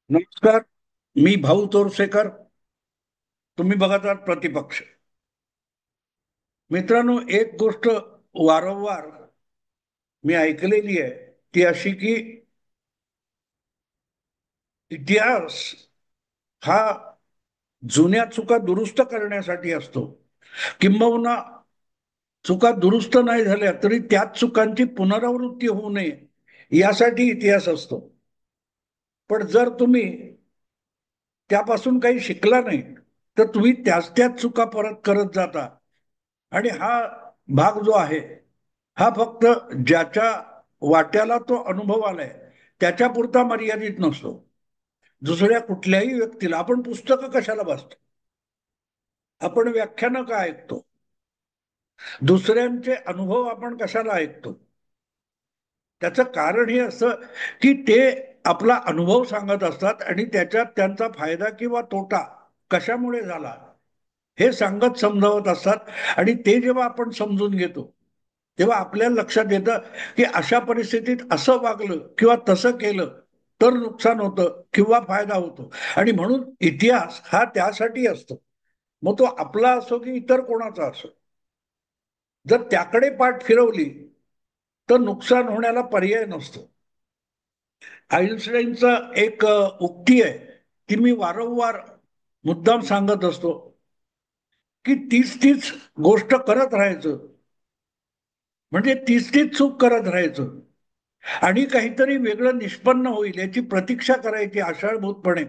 नमस्कार. मी भाऊ तोरसेकर. तुम्ही बघत आहात प्रतिपक्ष. मित्रांनो, एक गोष्ट वारंवार मी ऐकलेली आहे, ती अशी की इतिहास हा जुन्या चुका दुरुस्त करण्यासाठी असतो. किंबहुना चुका दुरुस्त नाही झाल्या तरी त्याच चुकांची पुनरावृत्ती होऊ नये यासाठी इतिहास असतो. पण जर तुम्ही त्यापासून काही शिकला नाही तर तुम्ही त्याच त्याच चुका परत करत जाता. आणि हा भाग जो आहे, हा फक्त ज्याच्या वाट्याला तो अनुभव आलाय त्याच्या पुरता मर्यादित नसतो. दुसऱ्या कुठल्याही व्यक्तीला आपण पुस्तकं कशाला वाचतो, आपण व्याख्यानं का ऐकतो, दुसऱ्यांचे अनुभव आपण कशाला ऐकतो? त्याचं कारण हे असं की ते आपला अनुभव सांगत असतात आणि त्याच्यात त्यांचा फायदा किंवा तोटा कशामुळे झाला हे सांगत समजावत असतात. आणि ते जेव्हा आपण समजून घेतो तेव्हा आपल्याला लक्षात येतं की अशा परिस्थितीत असं वागलं किंवा तसं केलं तर नुकसान होतं किंवा फायदा होतो. आणि म्हणून इतिहास हा त्यासाठी असतो. मग तो आपला असो की इतर कोणाचा असो, जर त्याकडे पाठ फिरवली तर नुकसान होण्याला पर्याय नसतो. आईन्स्टाईनचा एक उक्ती आहे, ती मी वारंवार मुद्दाम सांगत असतो की तीच तीच गोष्ट करत राहायचं म्हणजे तीच तीच चूक करत राहायचं आणि काहीतरी वेगळं निष्पन्न होईल याची प्रतीक्षा करायची आशाळभूतपणे,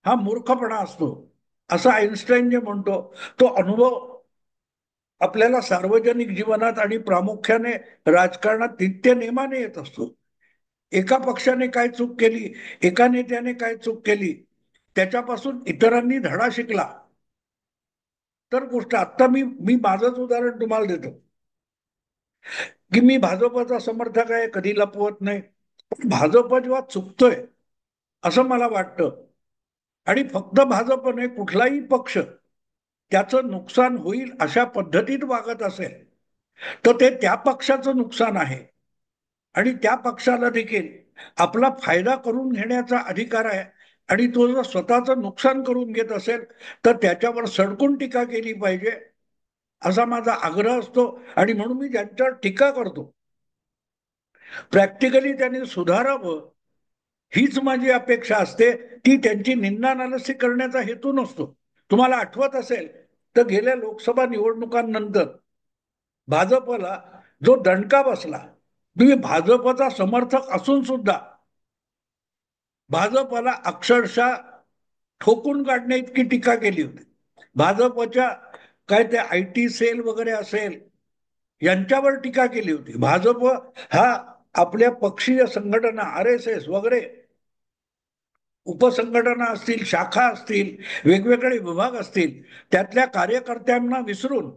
हा मूर्खपणा असतो. असं आईन्स्टाईन जे म्हणतो, तो अनुभव आपल्याला सार्वजनिक जीवनात आणि प्रामुख्याने राजकारणात नित्य नेमाने येत असतो. एका पक्षाने काय चूक केली, एका नेत्याने काय चूक केली, त्याच्यापासून इतरांनी धडा शिकला तर गोष्ट. आता मी मी माझंच उदाहरण तुम्हाला देतो की मी भाजपचा समर्थक आहे, कधी लपवत नाही. पण भाजप जेव्हा चुकतोय असं मला वाटतं आणि फक्त भाजप नाही, कुठलाही पक्ष त्याचं नुकसान होईल अशा पद्धतीत वागत असेल तर ते त्या पक्षाचं नुकसान आहे. आणि त्या पक्षाला देखील आपला फायदा करून घेण्याचा अधिकार आहे. आणि तो जर स्वतःचं नुकसान करून घेत असेल तर त्याच्यावर सडकून टीका केली पाहिजे, असा माझा आग्रह असतो. आणि म्हणून मी ज्यांच्यावर टीका करतो प्रॅक्टिकली त्यांनी सुधारावं हीच माझी अपेक्षा असते. ती त्यांची निंदा नालस्ती करण्याचा हेतू नसतो. तुम्हाला आठवत असेल तर गेल्या लोकसभा निवडणुकांनंतर भाजपला जो दणका बसला, तुम्ही भाजपचा समर्थक असून सुद्धा भाजपला अक्षरशः ठोकून काढण्या इतकी टीका केली होती. भाजपच्या काय ते IT सेल वगैरे असेल यांच्यावर टीका केली होती. भाजप हा आपल्या पक्षीय संघटना RSS वगैरे उपसंघटना असतील, शाखा असतील, वेगवेगळे विभाग असतील, त्यातल्या कार्यकर्त्यांना विसरून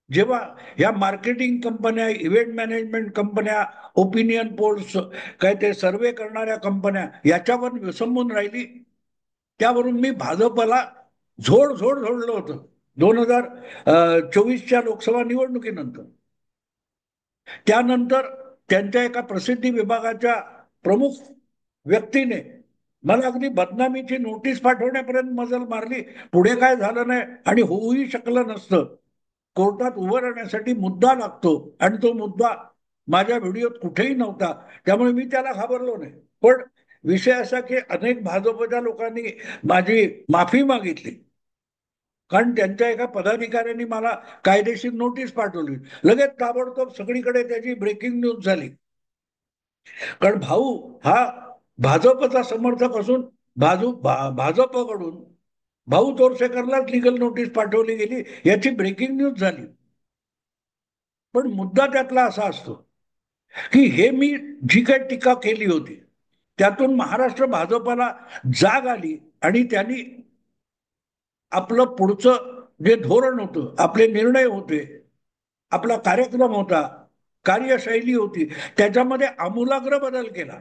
जेव्हा या मार्केटिंग कंपन्या, इव्हेंट मॅनेजमेंट कंपन्या, ओपिनियन पोल्स, काय ते सर्वे करणाऱ्या कंपन्या याच्यावर विसंबून राहिली, त्यावरून मी भाजपला झोड झोड झोडलं होतं 2024च्या लोकसभा निवडणुकीनंतर. त्यानंतर त्यांच्या एका प्रसिद्धी विभागाच्या प्रमुख व्यक्तीने मला अगदी बदनामीची नोटीस पाठवण्यापर्यंत मजल मारली. पुढे काय झालं नाही आणि होऊही शकलं नसतं. कोर्टात उभं राहण्यासाठी मुद्दा लागतो आणि तो मुद्दा माझ्या व्हिडिओत कुठेही नव्हता, त्यामुळे मी त्याला घाबरलो नाही. पण विषय असा की अनेक भाजपच्या लोकांनी माझी माफी मागितली, कारण त्यांच्या एका पदाधिकाऱ्यांनी मला कायदेशीर नोटीस पाठवली. लगेच ताबडतोब सगळीकडे त्याची ब्रेकिंग न्यूज झाली. कारण भाऊ हा भाजपचा समर्थक असून भाजपकडून भाऊ तोरसेकरलाच लिगल नोटीस पाठवली गेली याची ब्रेकिंग न्यूज झाली. पण मुद्दा त्यातला असा असतो की हे मी जी काही टीका केली होती त्यातून महाराष्ट्र भाजपला जाग आली आणि त्यांनी आपलं पुढचं जे धोरण होतं, आपले निर्णय होते, आपला कार्यक्रम होता, कार्यशैली होती, त्याच्यामध्ये आमूलाग्र बदल केला.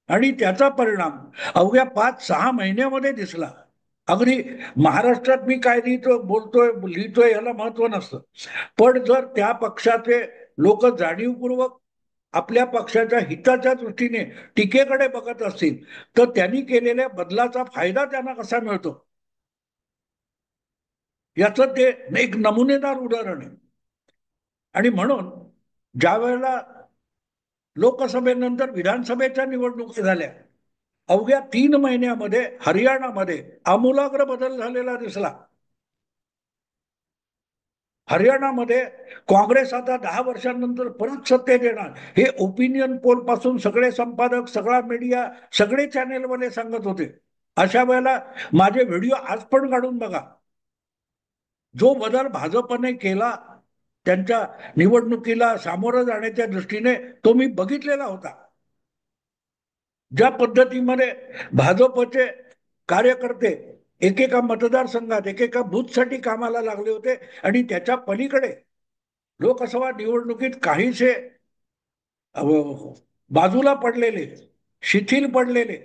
आणि त्याचा परिणाम अवघ्या 5-6 महिन्यामध्ये दिसला. अगदी महाराष्ट्रात मी काय लिहितो, बोलतोय, लिहितोय याला महत्व नसतं. पण जर त्या पक्षाचे लोक जाणीवपूर्वक आपल्या पक्षाच्या हिताच्या दृष्टीने टीकेकडे बघत असतील तर त्यांनी केलेल्या बदलाचा फायदा त्यांना कसा मिळतो याचं ते एक नमुनेदार उदाहरण आहे. आणि म्हणून ज्या वेळेला लोकसभेनंतर विधानसभेच्या निवडणुकी झाल्या, अवघ्या 3 महिन्यामध्ये हरियाणामध्ये आमूलाग्र बदल झालेला दिसला. हरियाणामध्ये काँग्रेस आता 10 वर्षांनंतर परत सत्तेत येणार हे ओपिनियन पोल पासून सगळे संपादक, सगळा मीडिया, सगळे चॅनेलवाले सांगत होते. अशा वेळेला माझे व्हिडिओ आज पण काढून बघा. जो बदल भाजपने केला त्यांच्या निवडणुकीला सामोरं जाण्याच्या दृष्टीने तो मी बघितलेला होता. ज्या पद्धतीमध्ये भाजपचे कार्यकर्ते एकेका मतदारसंघात एकेका बूथसाठी कामाला लागले होते आणि त्याच्या पलीकडे लोकसभा निवडणुकीत काहीसे बाजूला पडलेले, शिथिल पडलेले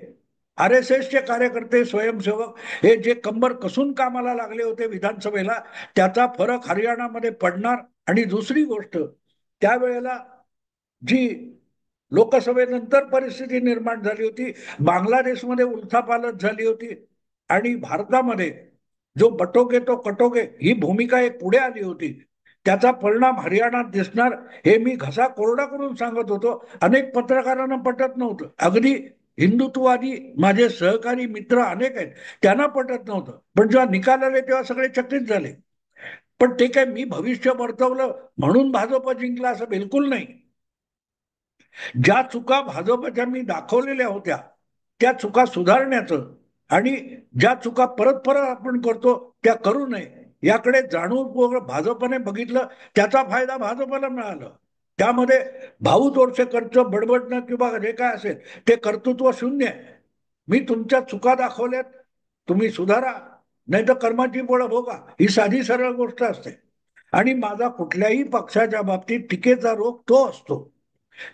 आर एस एसचे कार्यकर्ते, स्वयंसेवक हे जे कंबर कसून कामाला लागले होते विधानसभेला, त्याचा फरक हरियाणामध्ये पडणार. आणि दुसरी गोष्ट, त्यावेळेला जी लोकसभेनंतर परिस्थिती निर्माण झाली होती, बांगलादेशमध्ये उलथापालथ झाली होती आणि भारतामध्ये जो बटोगे तो कटोगे ही भूमिका एक पुढे आली होती, त्याचा परिणाम हरियाणात दिसणार हे मी घसा कोरडा करून सांगत होतो. अनेक पत्रकारांना पटत नव्हतं. अगदी हिंदुत्ववादी माझे सहकारी मित्र अनेक आहेत, त्यांना पटत नव्हतं. पण जेव्हा निकाल आले तेव्हा सगळे चकित झाले. पण ते काय मी भविष्य वर्तवलं म्हणून भाजप जिंकला असं बिलकुल नाही. ज्या चुका भाजपच्या मी दाखवलेल्या होत्या त्या चुका सुधारण्याचं आणि ज्या चुका परत परत आपण करतो त्या करू नये याकडे जाणूनपूर्वक भाजपने बघितलं. त्याचा फायदा भाजपला मिळाला. त्यामध्ये भाऊ तोरसेकरचं बडबडणं किंवा जे काय असेल ते कर्तृत्व शून्य आहे. मी तुमच्या चुका दाखवल्यात, तुम्ही सुधारा, नाही तर कर्माची फळं भोगा, ही साधी सरळ गोष्ट असते. आणि माझा कुठल्याही पक्षाच्या बाबतीत टीकेचा रोग तो असतो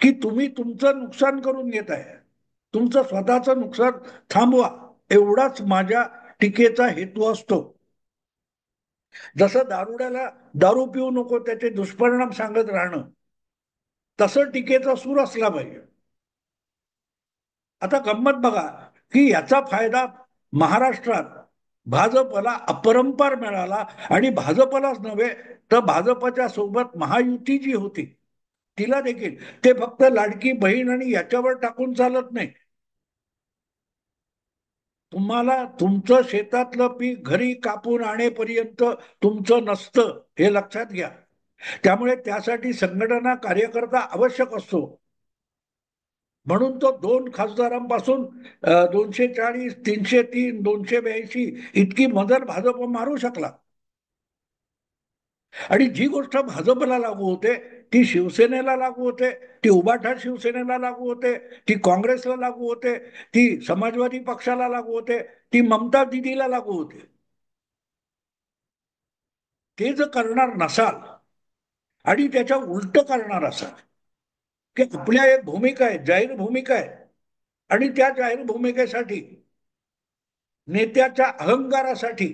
की तुम्ही तुमचं नुकसान करून घेताय, तुमचं स्वतःचं नुकसान थांबवा, एवढाच माझ्या टीकेचा हेतू असतो. जसं दारुड्याला दारू पिऊ नको त्याचे दुष्परिणाम सांगत राहणं, तसं टीकेचा सूर असला पाहिजे. आता गंमत बघा की याचा फायदा महाराष्ट्रात भाजपला अपरंपार मिळाला. आणि भाजपलाच नव्हे तर भाजपच्या सोबत महायुती जी होती तिला देखील. ते फक्त लाडकी बहीण आणि याच्यावर टाकून चालत नाही. तुम्हाला तुमचं शेतातलं पीक घरी कापून आणेपर्यंत तुमचं नसतं हे लक्षात घ्या. त्यामुळे त्यासाठी संघटना कार्यकर्ता आवश्यक असतो. म्हणून तो 2 खासदारांपासून 240, 303, 282 इतकी मदर भाजप मारू शकला. आणि जी गोष्ट भाजपला लागू होते ती शिवसेनेला लागू होते, ती उभाठा शिवसेनेला लागू होते, ती काँग्रेसला लागू होते, ती समाजवादी पक्षाला लागू होते, ती ममता दिदीला लागू होते. ते जर करणार नसाल आणि त्याच्या उलट करणार असाल की आपल्या एक भूमिका आहे, जाहीर भूमिका आहे, आणि त्या जाहीर भूमिकेसाठी नेत्याच्या अहंकारासाठी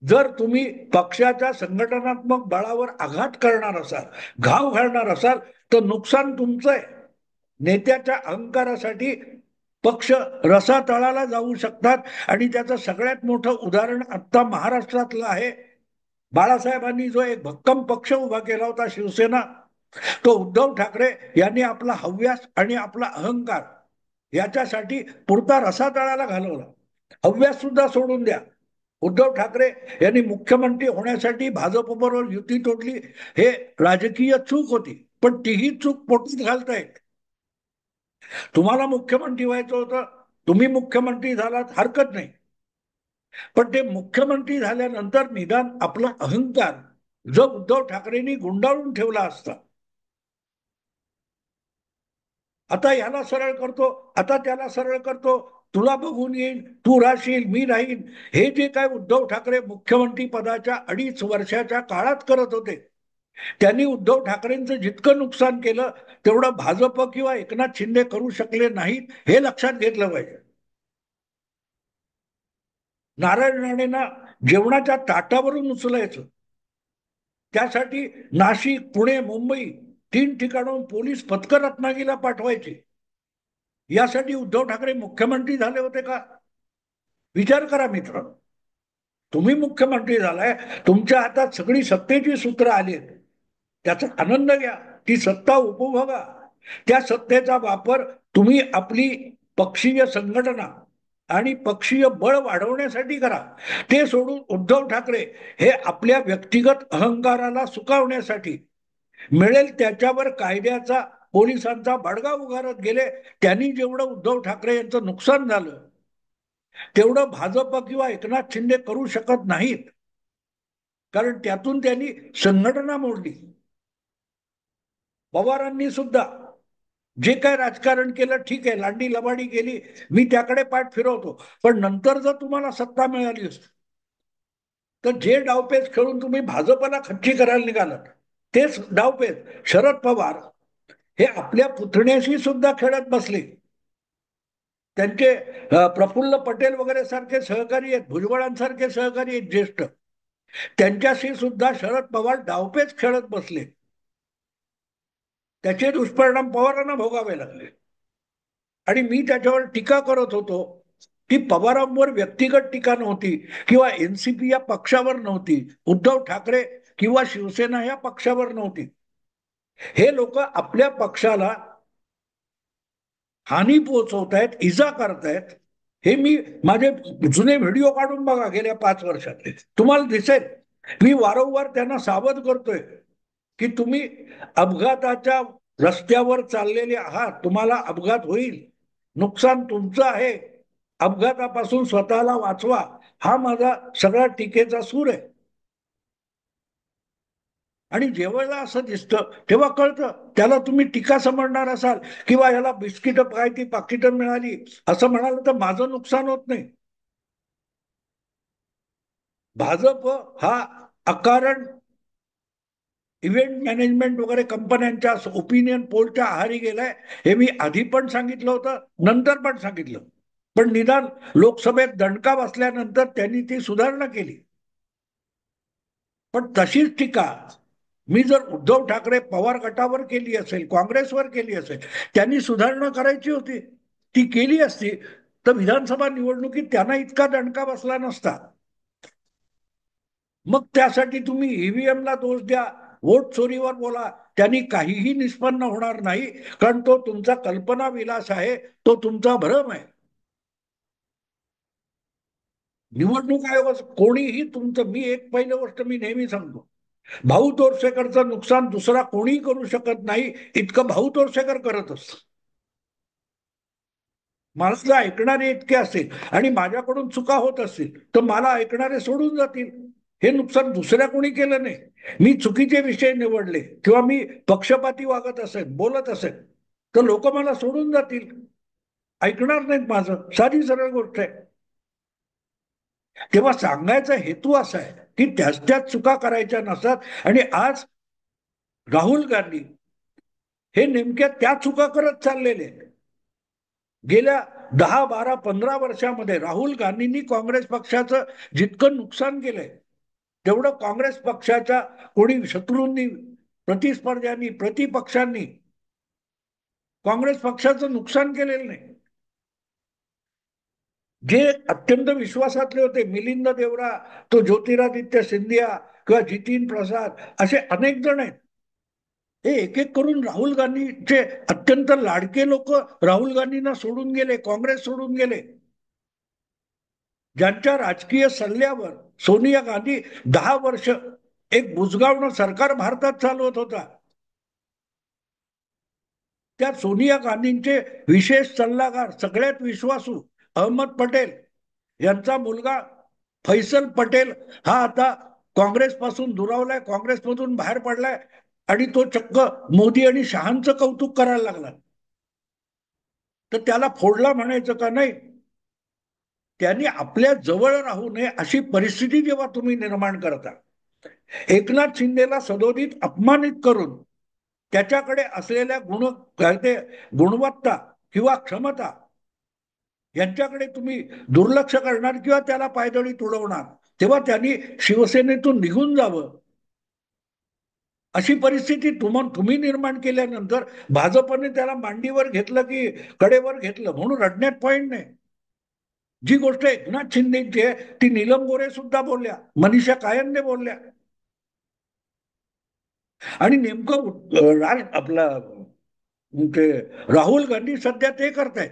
जर तुम्ही पक्षाच्या संघटनात्मक बळावर आघात करणार असाल, घाव घालणार असाल, तर नुकसान तुमचं आहे. नेत्याच्या अहंकारासाठी पक्ष रसातळाला जाऊ शकतात. आणि त्याचं सगळ्यात मोठं उदाहरण आता महाराष्ट्रातलं आहे. बाळासाहेबांनी जो एक भक्कम पक्ष उभा केला होता शिवसेना, तो उद्धव ठाकरे यांनी आपला हव्यास आणि आपला अहंकार याच्यासाठी पुरता रसातळाला घालवला. हव्यास सुद्धा सोडून द्या. उद्धव ठाकरे यांनी मुख्यमंत्री होण्यासाठी भाजपबरोबर युती तोडली, हे राजकीय चूक होती. पण तीही चूक पोटात घालतायत. तुम्हाला मुख्यमंत्री व्हायचं होतं, तुम्ही मुख्यमंत्री झालात, हरकत नाही. पण ते मुख्यमंत्री झाल्यानंतर निदान आपला अहंकार जो उद्धव ठाकरेंनी गुंडाळून ठेवला असता, आता याला सरळ करतो, आता त्याला सरळ करतो, तुला बघून येईल, तू राहशील, मी राहीन, हे जे काय उद्धव ठाकरे मुख्यमंत्री पदाच्या 2.5 वर्षाच्या काळात करत होते, त्यांनी उद्धव ठाकरेंचं जितकं नुकसान केलं तेवढं भाजप किंवा एकनाथ शिंदे करू शकले नाहीत, हे लक्षात घेतलं पाहिजे. नारायण राणेंना जेवणाच्या ताटावरून उचलायचं, त्यासाठी नाशिक, पुणे, मुंबई 3 ठिकाणाहून पोलीस पथकं रत्नागिरीला पाठवायची. यासाठी उद्धव ठाकरे मुख्यमंत्री झाले होते का? विचार करा मित्र. तुम्ही मुख्यमंत्री झालाय, तुमच्या हातात सगळी सत्तेची सूत्र आली आहेत, त्याचा आनंद घ्या, ती सत्ता उपभोगा. त्या सत्तेचा वापर तुम्ही आपली पक्षीय संघटना आणि पक्षीय बळ वाढवण्यासाठी करा. ते सोडून उद्धव ठाकरे हे आपल्या व्यक्तिगत अहंकाराला सुकावण्यासाठी मिळेल त्याच्यावर कायद्याचा पोलिसांचा बडगा उगारत गेले. त्यांनी जेवढं उद्धव ठाकरे यांचं नुकसान झालं तेवढं भाजप किंवा एकनाथ शिंदे करू शकत नाहीत, कारण त्यातून त्यांनी संघटना मोडली. पवारांनी सुद्धा जे काय राजकारण केलं ठीक आहे, लांडी लबाडी केली, मी त्याकडे पाठ फिरवतो, पण नंतर जर तुम्हाला सत्ता मिळाली असती तर जे डावपेच खेळून तुम्ही भाजपला खच्ची करायला निघालात, तेच डावपेच शरद पवार हे आपल्या पुतण्याशी सुद्धा खेळत बसले. त्यांचे प्रफुल्ल पटेल वगैरे सारखे सहकारी आहेत, भुजबळांसारखे सहकारी आहेत ज्येष्ठ, त्यांच्याशी सुद्धा शरद पवार डावपेच खेळत बसले. त्याचे दुष्परिणाम पवारांना भोगावे लागले. आणि मी त्याच्यावर टीका करत होतो, ती पवारांवर व्यक्तिगत टीका नव्हती किंवा एनसीपी या पक्षावर नव्हती, उद्धव ठाकरे किंवा शिवसेना या पक्षावर नव्हती. हे लोक आपल्या पक्षाला हानी पोहोचवतायत, इजा करतायत. हे मी माझे जुने व्हिडिओ काढून बघा गेल्या 5 वर्षातले, तुम्हाला दिसेल. मी वारंवार त्यांना सावध करतोय की तुम्ही अपघाताच्या रस्त्यावर चाललेले आहात, तुम्हाला अपघात होईल, नुकसान तुमचं आहे, अपघातापासून स्वतःला वाचवा, हा माझा सगळा टीकेचा सूर आहे. आणि जेव्हा असं दिसतं तेव्हा कळतं, त्याला तुम्ही टीका समजणार असाल किंवा याला बिस्किट काय ती पाकिटं मिळाली असं म्हणाल तर माझं नुकसान होत नाही. भाजप हा अकारण इव्हेंट मॅनेजमेंट वगैरे कंपन्यांच्या ओपिनियन पोलच्या आहारी गेलाय, हे मी आधी पण सांगितलं होतं, नंतर पण सांगितलं. पण निदान लोकसभेत दणका बसल्यानंतर त्यांनी ती सुधारणा केली. पण तशीच टीका मी जर उद्धव ठाकरे पवार गटावर केली असेल, काँग्रेसवर केली असेल, त्यांनी सुधारणा करायची होती, ती केली असती तर विधानसभा निवडणुकीत त्यांना इतका दणका बसला नसता. मग त्यासाठी तुम्ही ईव्हीएमला दोष द्या, वोट चोरीवर बोला, त्यांनी काहीही निष्पन्न होणार नाही, कारण तो तुमचा कल्पना विलास आहे, तो तुमचा भ्रम आहे. निवडणूक आयोग कोणीही तुमचं, मी एक पहिली गोष्ट मी नेहमी सांगतो, भाऊ तोरसेकरचं नुकसान दुसरा कोणी करू शकत नाही इतकं भाऊ तोरसेकर करत असत. मला जर ऐकणारे इतके असतील आणि माझ्याकडून चुका होत असतील तर मला ऐकणारे सोडून जातील. हे नुकसान दुसऱ्या कोणी केलं नाही. मी चुकीचे विषय निवडले किंवा मी पक्षपाती वागत असेल, बोलत असेल तर लोक मला सोडून जातील, ऐकणार नाहीत माझं, साधी सरळ गोष्ट आहे. तेव्हा सांगायचा हेतू असा आहे की त्याच त्याच चुका करायच्या नसतात. आणि आज राहुल गांधी हे नेमक्या त्या चुका करत चाललेले आहेत. गेल्या 10, 12, 15 वर्षामध्ये राहुल गांधींनी काँग्रेस पक्षाचं जितकं नुकसान केलंय तेवढं काँग्रेस पक्षाच्या कोणी शत्रूंनी, प्रतिस्पर्ध्यांनी, प्रतिपक्षांनी काँग्रेस पक्षाचं नुकसान केलेलं नाही. जे अत्यंत विश्वासातले होते, मिलिंद देवरा, तो ज्योतिरादित्य सिंधिया किंवा जितीन प्रसाद, असे अनेक जण आहेत, हे एक एक करून राहुल गांधीचे अत्यंत लाडके लोक राहुल गांधींना सोडून गेले, काँग्रेस सोडून गेले. ज्यांच्या राजकीय सल्ल्यावर सोनिया गांधी 10 वर्ष एक बुजगावणं सरकार भारतात चालवत होता, त्या सोनिया गांधींचे विशेष सल्लागार, सगळ्यात विश्वासू अहमद पटेल यांचा मुलगा फैसल पटेल हा आता काँग्रेस पासून दुरावलाय, काँग्रेसमधून बाहेर पडलाय आणि तो चक्क मोदी आणि शहांचं कौतुक करायला लागला. तर त्याला फोडला म्हणायचं का नाही? त्यांनी आपल्या जवळ राहू नये अशी परिस्थिती जेव्हा तुम्ही निर्माण करता, एकनाथ शिंदेला सदोदित अपमानित करून त्याच्याकडे असलेल्या गुणवत्ता किंवा क्षमता यांच्याकडे तुम्ही दुर्लक्ष करणार किंवा त्याला पायदळी तुडवणार, तेव्हा त्यांनी शिवसेनेतून निघून जावं. अशी परिस्थिती तुम्ही निर्माण केल्यानंतर भाजपने त्याला मांडीवर घेतलं की कडेवर घेतलं म्हणून रडण्यात पॉइंट नाही. जी गोष्ट एकनाथ शिंदेची आहे ती नीलम गोरे सुद्धा बोलल्या, मनीषा कायंदे बोलल्या. आणि नेमकं आपला ते राहुल गांधी सध्या ते करतायत.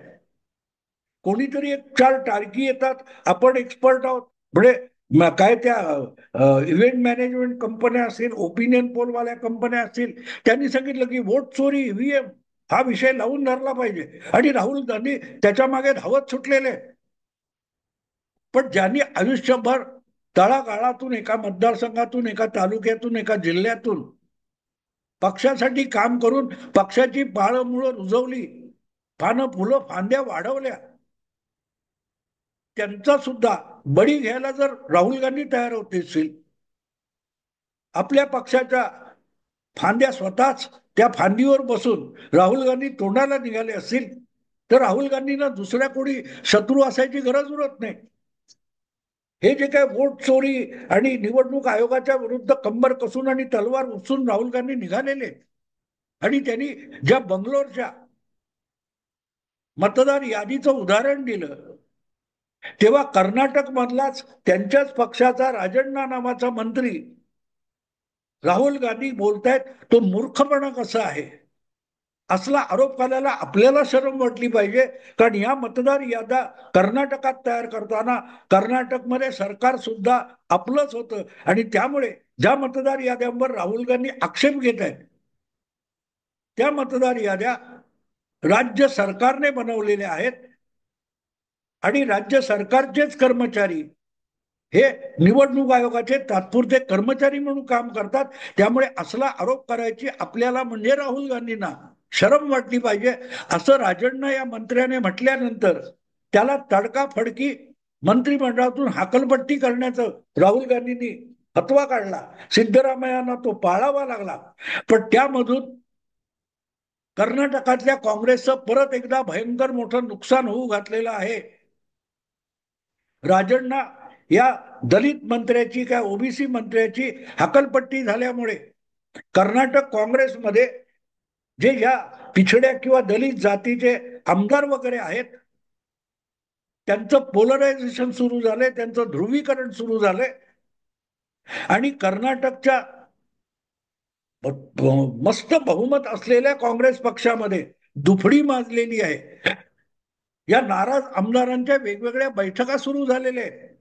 कोणीतरी एक चार टार्की येतात, आपण एक्सपर्ट आहोत म्हणजे काय त्या इव्हेंट मॅनेजमेंट कंपन्या असतील, ओपिनियन पोल वाल्या कंपन्या असतील, त्यांनी सांगितलं की वोट चोरी, ईव्हीएम हा विषय लावून धरला पाहिजे आणि राहुल गांधी त्याच्या मागे धावत सुटलेले. पण ज्यांनी आयुष्यभर तळागाळातून, एका मतदारसंघातून, एका तालुक्यातून, एका जिल्ह्यातून पक्षासाठी काम करून पक्षाची पाळंमुळं रुजवली, पानं फुलं फांद्या वाढवल्या, त्यांचा सुद्धा बळी घ्यायला जर राहुल गांधी तयार होत असतील, आपल्या पक्षाच्या फांद्या स्वतःच त्या फांदीवर बसून राहुल गांधी तोंडाला निघाले असतील, तर राहुल गांधींना दुसऱ्या कोणी शत्रू असायची गरज उरत नाही. हे जे काय वोट चोरी आणि निवडणूक आयोगाच्या विरुद्ध कंबर कसून आणि तलवार उचलून राहुल गांधी निघालेले, आणि त्यांनी ज्या बंगलोरच्या मतदार यादीचं उदाहरण दिलं, तेव्हा कर्नाटक मधलाच त्यांच्याच पक्षाचा राजण्णा नावाचा मंत्री राहुल गांधी बोलतायत, तो मूर्खपणा कसा आहे, असला आरोप करायला आपल्याला शरम वाटली पाहिजे. कारण या मतदार याद्या कर्नाटकात तयार करताना कर्नाटकमध्ये सरकार सुद्धा आपलंच होतं, आणि त्यामुळे ज्या मतदार याद्यांवर राहुल गांधी आक्षेप घेत आहेत, त्या मतदार याद्या राज्य सरकारने बनवलेल्या आहेत आणि राज्य सरकारचेच कर्मचारी हे निवडणूक आयोगाचे तात्पुरते कर्मचारी म्हणून काम करतात. त्यामुळे असला आरोप करायची आपल्याला म्हणजे राहुल गांधींना शरम वाटली पाहिजे, असं राजण्णा या मंत्र्याने म्हटल्यानंतर त्याला तडकाफडकी मंत्रिमंडळातून हाकलपट्टी करण्याचं राहुल गांधींनी फतवा काढला. सिद्धरामय्यांना तो पाळावा लागला. पण त्यामधून कर्नाटकातल्या काँग्रेसचं परत एकदा भयंकर मोठं नुकसान होऊ घातलेलं आहे. राजण्णा या दलित मंत्र्याची, काय ओबीसी मंत्र्याची हकलपट्टी झाल्यामुळे कर्नाटक काँग्रेसमध्ये जे या पिछड्या किंवा दलित जातीचे आमदार वगैरे आहेत, त्यांचं पोलरायझेशन सुरू झालंय, त्यांचं ध्रुवीकरण सुरू झालंय. आणि कर्नाटकच्या मस्त बहुमत असलेल्या काँग्रेस पक्षामध्ये दुफडी माजलेली आहे. या नाराज आमदारांच्या वेगवेगळ्या बैठका सुरू झालेल्या आहेत.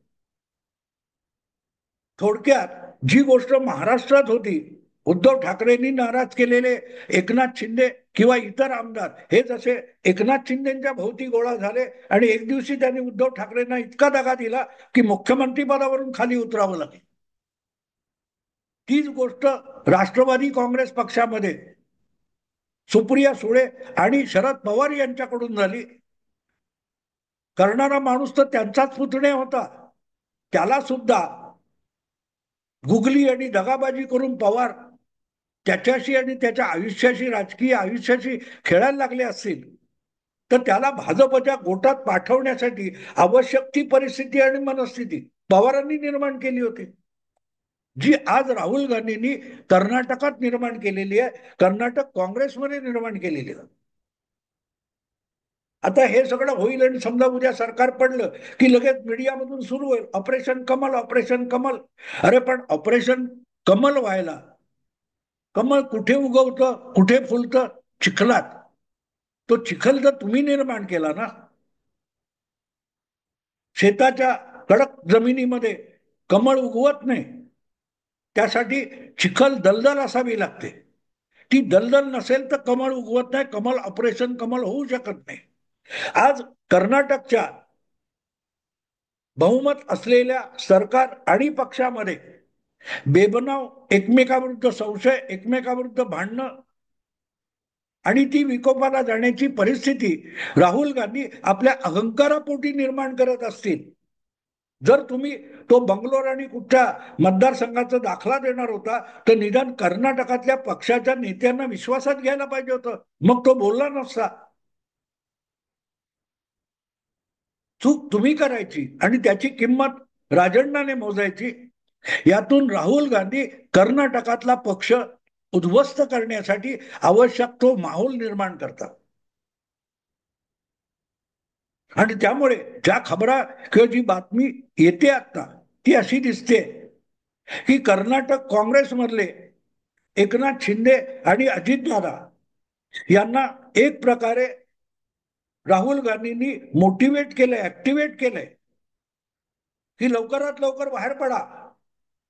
थोडक्यात जी गोष्ट महाराष्ट्रात होती, उद्धव ठाकरेंनी नाराज केलेले एकनाथ शिंदे किंवा इतर आमदार हे जसे एकनाथ शिंदेच्या भोवती गोळा झाले आणि एक दिवशी त्यांनी उद्धव ठाकरेंना इतका दगा दिला की मुख्यमंत्री पदावरून खाली उतरावं लागेल. तीच गोष्ट राष्ट्रवादी काँग्रेस पक्षामध्ये सुप्रिया सुळे आणि शरद पवार यांच्याकडून झाली. करणारा माणूस तर त्यांचाच पुतणे होता, त्याला सुद्धा गुगली आणि दगाबाजी करून पवार त्याच्याशी आणि त्याच्या आयुष्याशी, राजकीय आयुष्याशी खेळायला लागले असतील, तर त्याला भाजपच्या गोटात पाठवण्यासाठी आवश्यक ती परिस्थिती आणि मनस्थिती पवारांनी निर्माण केली होती, जी आज राहुल गांधींनी कर्नाटकात निर्माण केलेली आहे, कर्नाटक काँग्रेसमध्ये निर्माण केलेली आहे. आता हे सगळं होईल आणि समजा उद्या सरकार पडलं की लगेच मीडियामधून सुरू होईल ऑपरेशन कमल, ऑपरेशन कमल. अरे पण ऑपरेशन कमल व्हायला, कमळ कुठे उगवतं, कुठे फुलतं? चिखलात. तो चिखल जर तुम्ही निर्माण केला ना, शेताच्या कडक जमिनीमध्ये कमळ उगवत नाही. त्यासाठी चिखल दलदल असावी लागते. ती दलदल नसेल तर कमळ उगवत नाही, कमळ ऑपरेशन कमळ होऊ शकत नाही. आज कर्नाटकच्या बहुमत असलेल्या सरकार आणि पक्षामध्ये बेबनाव एकमेकाविरुद्ध संशय, एकमेकाविरुद्ध भांडणं आणि ती विकोपाला जाण्याची परिस्थिती राहुल गांधी आपल्या अहंकारापोटी निर्माण करत असतील. जर तुम्ही तो बंगलोर आणि कुठच्या मतदारसंघाचा दाखला देणार होता, तर निदान कर्नाटकातल्या पक्षाच्या नेत्यांना विश्वासात घ्यायला पाहिजे होतं, मग तो बोलला नसता. चूक तुम्ही करायची आणि त्याची किंमत राजण्णाने मोजायची. यातून राहुल गांधी कर्नाटकातला पक्ष उद्ध्वस्त करण्यासाठी आवश्यक तो माहोल निर्माण करतात. आणि त्यामुळे ज्या खबरा किंवा जी बातमी येते आता ती अशी दिसते की कर्नाटक काँग्रेसमधले एकनाथ शिंदे आणि अजितदादा यांना एक प्रकारे राहुल गांधींनी मोटिवेट केलंय, ऍक्टिव्हेट केलंय की लवकरात लवकर बाहेर पडा,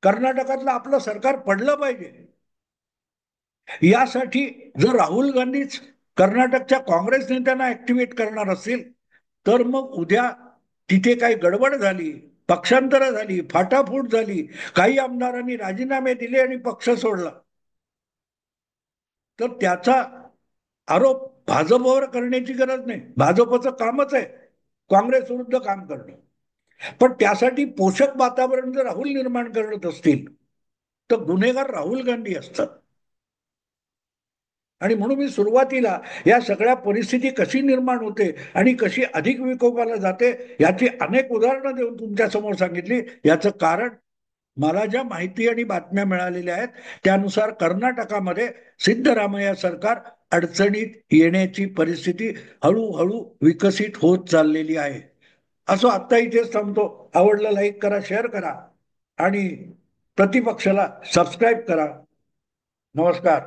कर्नाटकातलं आपलं सरकार पडलं पाहिजे. यासाठी जर राहुल गांधीच कर्नाटकच्या काँग्रेस नेत्यांना ऍक्टिव्हेट करणार असतील तर मग उद्या तिथे काही गडबड झाली, पक्षांतर झाली, फाटाफूट झाली, काही आमदारांनी राजीनामे दिले आणि पक्ष सोडला, तर त्याचा आरोप भाजपवर करण्याची गरज नाही. भाजपचं कामच आहे काँग्रेस विरुद्ध काम करणं. पण त्यासाठी पोषक वातावरण जर राहुल निर्माण करत असतील तर गुन्हेगार राहुल गांधी असतात. आणि म्हणून मी सुरुवातीला या सगळ्या परिस्थिती कशी निर्माण होते आणि कशी अधिक विकोपाला जाते याची अनेक उदाहरणं देऊन तुमच्या समोर सांगितली. याचं कारण मला ज्या माहिती आणि बातम्या मिळालेल्या आहेत त्यानुसार कर्नाटकामध्ये सिद्धरामय्या सरकार अडचणीत येण्याची परिस्थिती हळूहळू विकसित होत चाललेली आहे. असो, आत्ता इथेच थांबतो. आवडलं लाईक करा, शेअर करा आणि प्रतिपक्षाला सबस्क्राईब करा. नमस्कार.